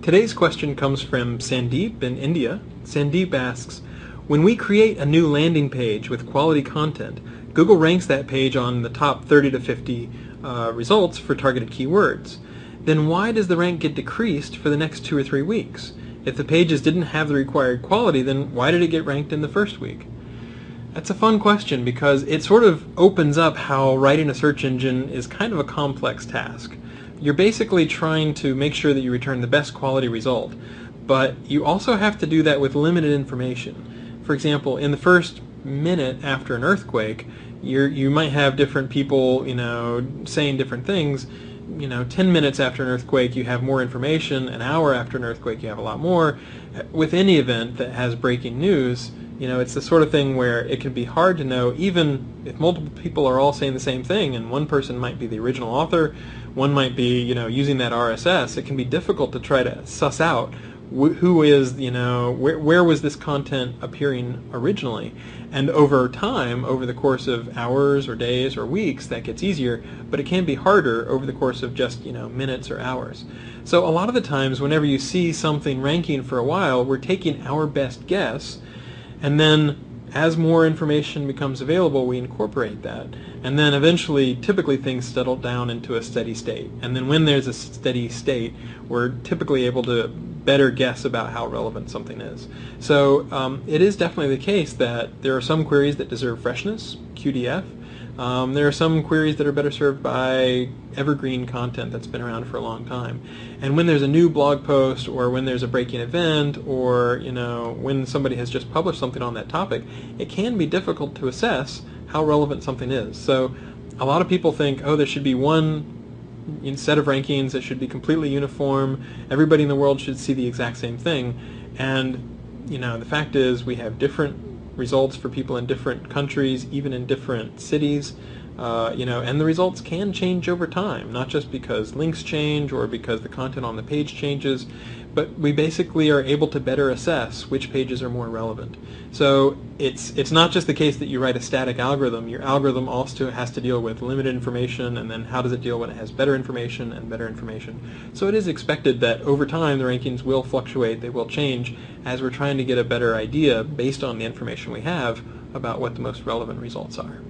Today's question comes from Sandeep in India. Sandeep asks, when we create a new landing page with quality content, Google ranks that page on the top 30 to 50 results for targeted keywords. Then why does the rank get decreased for the next 2 or 3 weeks? If the pages didn't have the required quality, then why did it get ranked in the first week? That's a fun question because it sort of opens up how writing a search engine is kind of a complex task. You're basically trying to make sure that you return the best quality result, but you also have to do that with limited information. For example, in the first minute after an earthquake, you might have different people, saying different things. 10 minutes after an earthquake you have more information. An hour after an earthquake you have a lot more. With any event that has breaking news, it's the sort of thing where it can be hard to know, even if multiple people are all saying the same thing, and one person might be the original author, one might be, using that RSS. It can be difficult to try to suss out who is, where was this content appearing originally. And over time, over the course of hours or days or weeks, that gets easier, but it can be harder over the course of just, minutes or hours. So a lot of the times, whenever you see something ranking for a while, we're taking our best guess, and then as more information becomes available, we incorporate that. And then eventually, typically things settle down into a steady state. And then when there's a steady state, we're typically able to better guess about how relevant something is. So it is definitely the case that there are some queries that deserve freshness, QDF. There are some queries that are better served by evergreen content that's been around for a long time. And when there's a new blog post, or when there's a breaking event, or when somebody has just published something on that topic, it can be difficult to assess how relevant something is. So a lot of people think, oh, there should be one set of rankings that should be completely uniform. Everybody in the world should see the exact same thing. And the fact is, we have different results for people in different countries, even in different cities, and the results can change over time, not just because links change or because the content on the page changes, but we basically are able to better assess which pages are more relevant. So it's not just the case that you write a static algorithm. Your algorithm also has to deal with limited information, and then how does it deal when it has better information and better information. So it is expected that over time the rankings will fluctuate, they will change, as we're trying to get a better idea based on the information we have about what the most relevant results are.